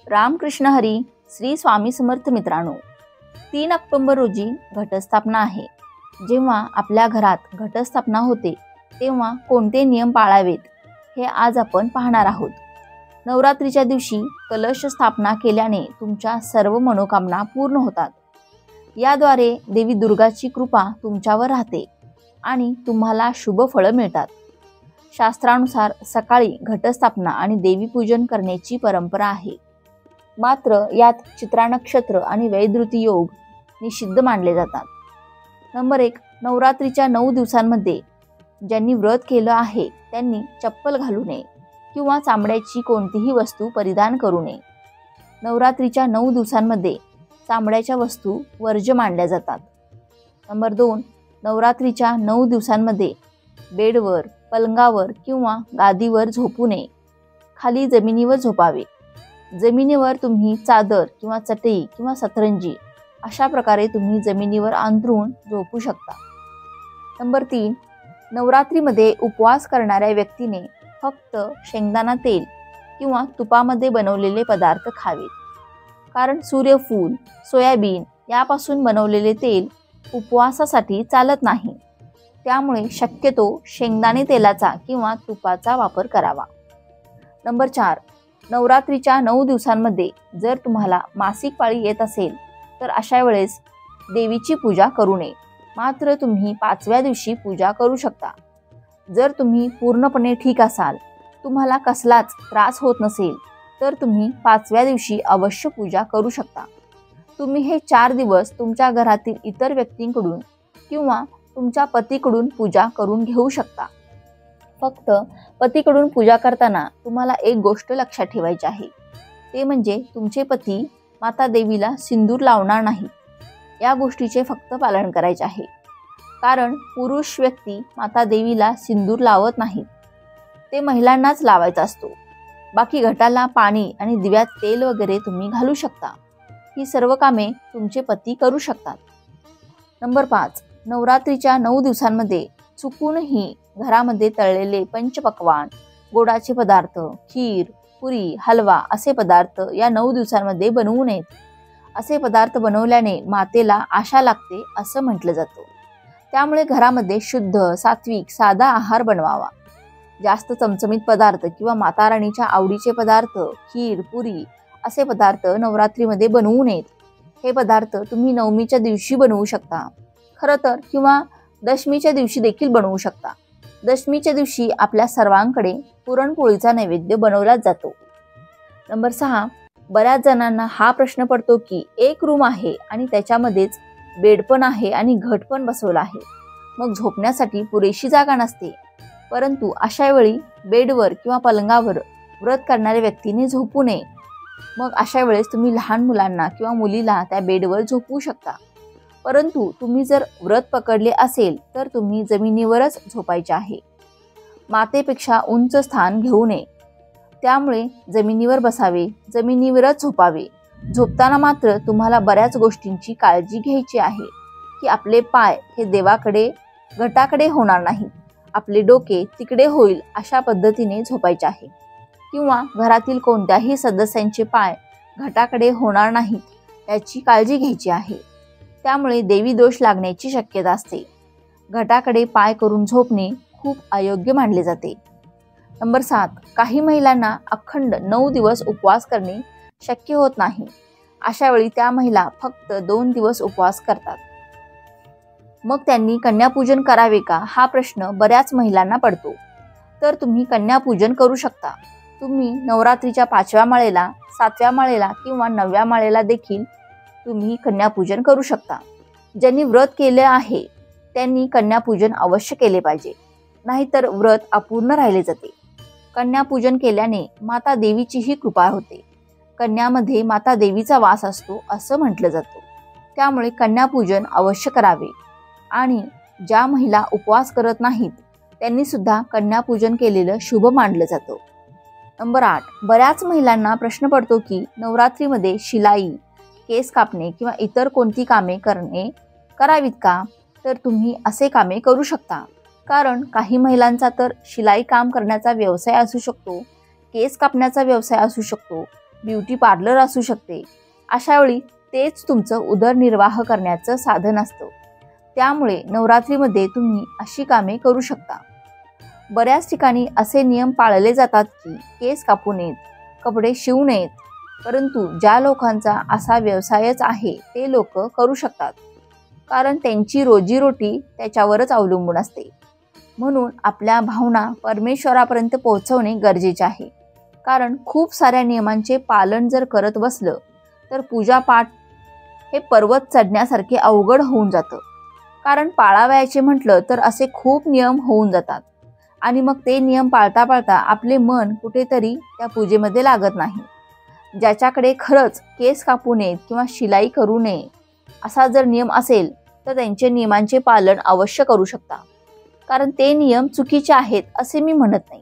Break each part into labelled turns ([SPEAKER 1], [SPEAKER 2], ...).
[SPEAKER 1] रामकृष्ण हरी. श्री स्वामी समर्थ. मित्रांनो, 3 ऑक्टोबर रोजी घटस्थापना आहे. जेव्हा आपल्या घरात घटस्थापना होते तेव्हा कोणते नियम पाळावेत हे आज आपण पाहणार आहोत. नवरात्रीच्या दिवशी कलश स्थापना केल्याने तुमच्या सर्व मनोकामना पूर्ण होतात. याद्वारे देवी दुर्गाची कृपा तुमच्यावर राहते आणि तुम्हाला शुभ फळ मिळतात. शास्त्रानुसार सकाळी घटस्थापना आणि देवीपूजन करण्याची परंपरा आहे. मात्र यात चित्रा नक्षत्र आणि वैधृती योग निषिद्ध मानले जातात. नंबर 1. नवरात्रीच्या 9 दिवसांमध्ये ज्यांनी व्रत केलं आहे त्यांनी चप्पल घालू नये किंवा चामड्याची कोणतीही वस्तू परिधान करू नये. नवरात्रीच्या 9 दिवसांमध्ये चामड्याच्या वस्तू वर्ज्य मानल्या जातात. नंबर 2. नवरात्रीच्या 9 दिवसांमध्ये बेडवर, पलंगावर किंवा गादीवर झोपू नये. खाली जमिनीवर झोपावे. जमिनीवर तुम्ही चादर किंवा चटई किंवा सतरंजी अशा प्रकारे तुम्ही जमिनीवर अंथरून झोपू शकता. नंबर 3. नवरात्रीमध्ये उपवास करणाऱ्या व्यक्तीने फक्त शेंगदाणा तेल किंवा तुपामध्ये बनवलेले पदार्थ खावेत. कारण सूर्यफूल, सोयाबीन यापासून बनवलेले तेल उपवासासाठी चालत नाही. त्यामुळे शक्यतो शेंगदाणे तेलाचा किंवा तुपाचा वापर करावा. नंबर 4. नवरात्रीच्या 9 दिवसांमध्ये जर तुम्हाला मासिक पाळी येत असेल तर अशा वेळेस देवीची पूजा करू नये. मात्र तुम्ही 5व्या दिवशी पूजा करू शकता. जर तुम्ही पूर्णपणे ठीक असाल, तुम्हाला कसलाच त्रास होत नसेल तर तुम्ही 5व्या दिवशी अवश्य पूजा करू शकता. तुम्ही हे 4 दिवस तुमच्या घरातील इतर व्यक्तींकडून किंवा तुमच्या पतीकडून पूजा करून घेऊ शकता. फक्त पतीकडून पूजा करताना तुम्हाला एक गोष्ट लक्षात ठेवायची आहे. ते म्हणजे तुमचे पती माता देवीला सिंदूर लावणार नाही. या गोष्टीचे फक्त पालन करायचे आहे. कारण पुरुष व्यक्ती माता देवीला सिंदूर लावत नाहीत. ते महिलांनाच लावायचा असतो. बाकी घटाला पाणी आणि दिव्यात तेल वगैरे तुम्ही घालू शकता. ही सर्व कामे तुमचे पती करू शकतात. नंबर 5. नवरात्रीच्या 9 दिवसांमध्ये चुकूनही घरामध्ये तळलेले पंचपक्वान्न, गोडाचे पदार्थ, खीर, पुरी, हलवा असे पदार्थ या 9 दिवसांमध्ये बनवू नयेत. असे पदार्थ बनवल्याने मातेला आशा लागते असं म्हटलं जातं. त्यामुळे घरामध्ये शुद्ध, सात्विक, साधा आहार बनवावा. जास्त चमचमीत पदार्थ किंवा माता राणीच्या आवडीचे पदार्थ, खीर, पुरी असे पदार्थ नवरात्रीमध्ये बनवू नयेत. हे पदार्थ तुम्ही नवमीच्या दिवशी बनवू शकता खरं तर, किंवा दशमीच्या दिवशी देखील बनवू शकता. दशमीच्या दिवशी आपल्या सर्वांकडे पुरणपोळीचा नैवेद्य बनवलाच जातो. नंबर 6. बऱ्याच जणांना हा प्रश्न पडतो की एक रूम आहे आणि त्याच्यामध्येच बेड पण आहे आणि घट पण बसवला आहे, मग झोपण्यासाठी पुरेशी जागा नसते. परंतु अशा वेळी बेडवर किंवा पलंगावर व्रत करणाऱ्या व्यक्तीने झोपू नये. मग अशा वेळेस तुम्ही लहान मुलांना किंवा मुलीला त्या बेडवर झोपवू शकता. परंतु तुम्ही जर व्रत पकडले असेल तर तुम्ही जमिनीवरच झोपायचे आहे. मातेपेक्षा उंच स्थान घेऊ नये. त्यामुळे जमिनीवर बसावे, जमिनीवरच झोपावे. झोपताना मात्र तुम्हाला बऱ्याच गोष्टींची काळजी घ्यायची आहे की आपले पाय हे देवाकडे, घटाकडे होणार नाहीत. आपले डोके तिकडे होईल अशा पद्धतीने झोपायचे आहे. किंवा घरातील कोणत्याही सदस्यांचे पाय घटाकडे होणार नाहीत याची काळजी घ्यायची आहे. त्यामुळे देवी दोष लागण्याची शक्यता असते. घटाकडे पाय करून झोपणे खूप अयोग्य मानले जाते. नंबर 7. काही महिलांना अखंड 9 दिवस उपवास करणे शक्य होत नाही. अशा वेळी त्या महिला फक्त 2 दिवस उपवास करतात. मग त्यांनी कन्यापूजन करावे का हा प्रश्न बऱ्याच महिलांना पडतो. तर तुम्ही कन्यापूजन करू शकता. तुम्ही नवरात्रीच्या 5व्या माळेला, 7व्या माळेला किंवा 9व्या माळेला देखील तुम्ही कन्यापूजन करू शकता. ज्यांनी व्रत केले आहे त्यांनी कन्यापूजन अवश्य केले पाहिजे, नाहीतर व्रत अपूर्ण राहिले जाते. कन्यापूजन केल्याने माता देवीचीही कृपा होते. कन्यामध्ये माता देवीचा वास असतो असं म्हटलं जातं. त्यामुळे कन्यापूजन अवश्य करावे. आणि ज्या महिला उपवास करत नाहीत त्यांनी सुद्धा कन्यापूजन केलेलं शुभ मानलं जातं. नंबर 8. बऱ्याच महिलांना प्रश्न पडतो की नवरात्रीमध्ये शिलाई, केस कापणे किंवा इतर कोणती कामे करावीत का? तर तुम्ही असे कामे करू शकता. कारण काही महिलांचा तर शिलाई काम करण्याचा व्यवसाय असू शकतो, केस कापण्याचा व्यवसाय असू शकतो ब्युटी पार्लर असू शकते. अशा वेळी तेच तुमचं उदरनिर्वाह करण्याचं साधन असतं. त्यामुळे नवरात्रीमध्ये तुम्ही अशी कामे करू शकता. बऱ्याच ठिकाणी असे नियम पाळले जातात की केस कापू नयेत, कपडे शिवू नयेत, परंतु ज्या लोकांचा असा व्यवसायच आहे ते लोक करू शकतात, कारण त्यांची रोजीरोटी त्याच्यावरच अवलंबून असते. म्हणून आपल्या भावना परमेश्वरापर्यंत पोहोचवणे गरजेचे आहे. कारण खूप साऱ्या नियमांचे पालन जर करत बसलं तर पूजापाठ हे पर्वत चढण्यासारखे अवघड होऊन जातं. कारण पाळावयाचे म्हटलं तर असे खूप नियम होऊन जातात आणि मग ते नियम पाळता पाळता आपले मन कुठेतरी त्या पूजेमध्ये लागत नाही. ज्याच्याकडे खरंच केस कापू नयेत किंवा शिलाई करू नये असा जर नियम असेल तर त्यांचे नियमांचे पालन अवश्य करू शकता. कारण ते नियम चुकीचे आहेत असे मी म्हणत नाही,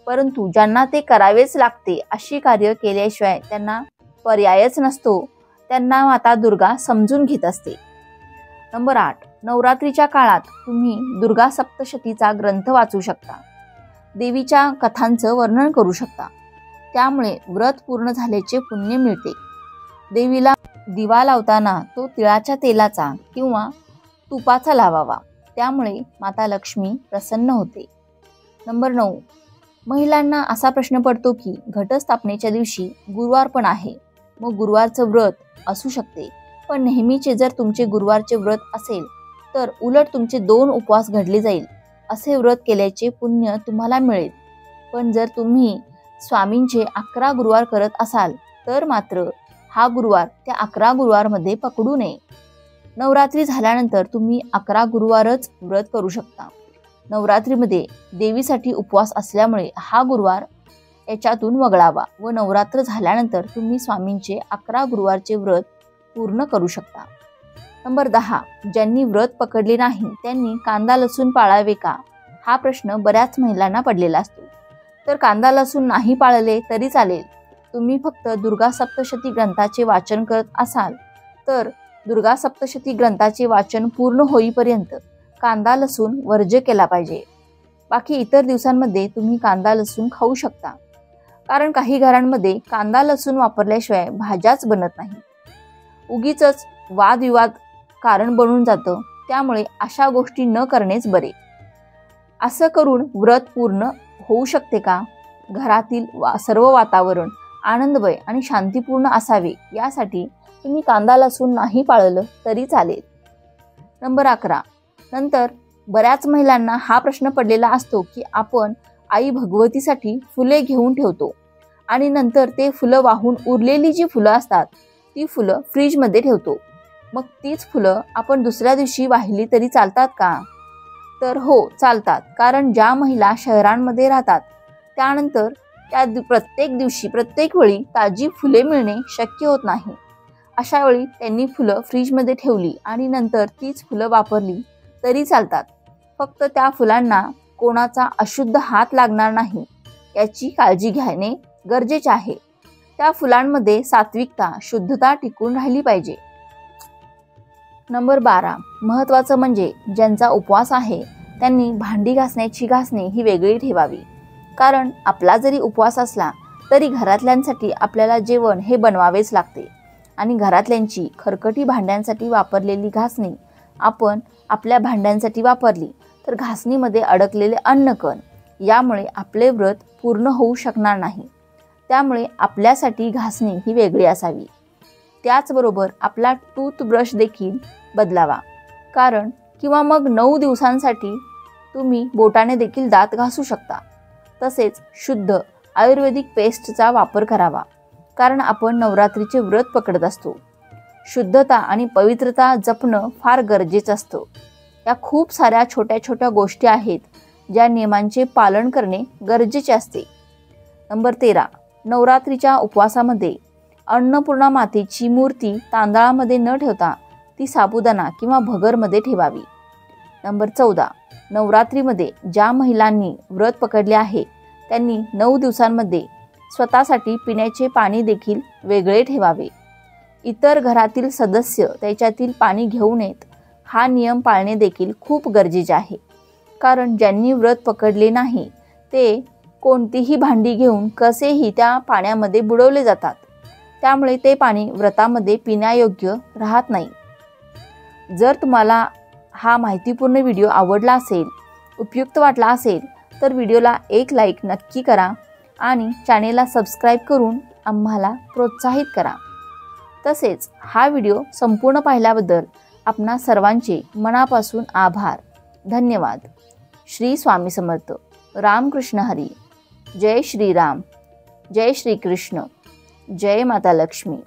[SPEAKER 1] परंतु ज्यांना ते करावेच लागते अशी कार्य केल्याशिवाय त्यांना पर्यायच नसतो, त्यांना माता दुर्गा समजून घेत असते. नंबर 8, नवरात्रीच्या काळात तुम्ही दुर्गा सप्तशतीचा ग्रंथ वाचू शकता. देवीच्या कथांचं वर्णन करू शकता. त्यामुळे व्रत पूर्ण झाल्याचे पुण्य मिळते. देवीला दिवा लावताना तो तिळाच्या तेलाचा किंवा तुपाचा लावावा. त्यामुळे माता लक्ष्मी प्रसन्न होते. नंबर 9, महिलांना असा प्रश्न पडतो की घटस्थापनेच्या दिवशी गुरुवार पण आहे, मग गुरुवारचं व्रत असू शकते. पण नेहमीचे जर तुमचे गुरुवारचे व्रत असेल तर उलट तुमचे 2 उपवास घडले जाईल. असे व्रत केल्याचे पुण्य तुम्हाला मिळेल. पण जर तुम्ही स्वामींचे 11 गुरुवार करत असाल तर मात्र हा गुरुवार त्या 11 गुरुवारमध्ये पकडू नये. नवरात्री झाल्यानंतर तुम्ही 11 गुरुवारच व्रत करू शकता. नवरात्रीमध्ये देवीसाठी उपवास असल्यामुळे हा गुरुवार याच्यातून वगळावा व नवरात्र झाल्यानंतर तुम्ही स्वामींचे 11 गुरुवारचे व्रत पूर्ण करू शकता. नंबर 10, ज्यांनी व्रत पकडले नाही त्यांनी कांदा लसूण पाळावे का, हा प्रश्न बऱ्याच महिलांना पडलेला असतो. तर कांदा लसूण नाही पाळले तरी चालेल. तुम्ही फक्त दुर्गा सप्तशती ग्रंथाचे वाचन करत असाल तर दुर्गा सप्तशती ग्रंथाचे वाचन पूर्ण होईपर्यंत कांदा लसूण वर्ज्य केला पाहिजे. बाकी इतर दिवसांमध्ये तुम्ही कांदा लसूण खाऊ शकता. कारण काही घरांमध्ये कांदा लसूण वापरल्याशिवाय भाज्याच बनत नाही. उगीच वादविवाद कारण बनून जातं. त्यामुळे अशा गोष्टी न करणेच बरे. असं करून व्रत पूर्ण होऊ शकते का? घरातील सर्व वातावरण आनंदमय आणि शांतीपूर्ण असावे यासाठी तुम्ही कांदा लसूण नाही पाळलं तरी चालेल. नंबर 11, नंतर बऱ्याच महिलांना हा प्रश्न पडलेला असतो की आपण आई भगवतीसाठी फुले घेऊन ठेवतो आणि नंतर ते फुलं वाहून उरलेली जी फुलं असतात ती फुलं फ्रीजमध्ये ठेवतो. मग तीच फुलं आपण दुसऱ्या दिवशी वाहिली तरी चालतात का? तर हो, चालतात. कारण ज्या महिला शहरांमध्ये राहतात त्यानंतर त्या प्रत्येक दिवशी प्रत्येक वेळी ताजी फुले मिळणे शक्य होत नाही. अशा वेळी त्यांनी फुलं फ्रीजमध्ये ठेवली आणि नंतर तीच फुलं वापरली तरी चालतात. फक्त त्या फुलांना कोणाचा अशुद्ध हात लागणार नाही याची काळजी घेणे गरजेचे आहे. त्या फुलांमध्ये सात्विकता, शुद्धता टिकून राहिली पाहिजे. नंबर 12, महत्त्वाचं म्हणजे ज्यांचा उपवास आहे त्यांनी भांडी घासण्याची घासणी ही वेगळी ठेवावी. कारण आपला जरी उपवास असला तरी घरातल्यांसाठी आपल्याला जेवण हे बनवावेच लागते आणि घरातल्यांची खरकटी भांड्यांसाठी वापरलेली घासणी आपण आपल्या भांड्यांसाठी वापरली तर घासणीमध्ये अडकलेले अन्नकण यामुळे आपले व्रत पूर्ण होऊ शकणार नाही. त्यामुळे आपल्यासाठी घासणी ही वेगळी असावी. त्याचबरोबर आपला टूथब्रश देखील बदलावा. कारण किंवा मग 9 दिवसांसाठी तुम्ही बोटाने देखील दात घासू शकता. तसेच शुद्ध आयुर्वेदिक पेस्टचा वापर करावा. कारण आपण नवरात्रीचे व्रत पकडत असतो. शुद्धता आणि पवित्रता जपणं फार गरजेचं असतं. या खूप साऱ्या छोट्या छोट्या गोष्टी आहेत ज्या नियमांचे पालन करणे गरजेचे असते. नंबर 13, नवरात्रीच्या उपवासामध्ये अन्नपूर्णा मातेची मूर्ती तांदळामध्ये न ठेवता ती साबुदाणा किंवा भगरमध्ये ठेवावी. नंबर 14, नवरात्रीमध्ये ज्या महिलांनी व्रत पकडले आहे त्यांनी 9 दिवसांमध्ये स्वतःसाठी पिण्याचे पाणी देखील वेगळे ठेवावे. इतर घरातील सदस्य त्याच्यातील पाणी घेऊ नयेत हा नियम पाळणे देखील खूप गरजेचे आहे. कारण ज्यांनी व्रत पकडले नाही ते कोणतीही भांडी घेऊन कसेही त्या पाण्यामध्ये बुडवले जातात त्यामुळे ते पाणी व्रतामध्ये पिण्यायोग्य राहत नाही. जर तुम्हाला हा माहितीपूर्ण व्हिडिओ आवडला असेल, उपयुक्त वाटला असेल तर व्हिडिओला एक लाईक नक्की करा आणि चॅनेलला सबस्क्राईब करून आम्हाला प्रोत्साहित करा. तसेच हा व्हिडिओ संपूर्ण पाहिल्याबद्दल आपणा सर्वांचे मनापासून आभार. धन्यवाद. श्री स्वामी समर्थ. रामकृष्ण हरी. जय श्रीराम. जय श्री कृष्ण. जय माता लक्ष्मी.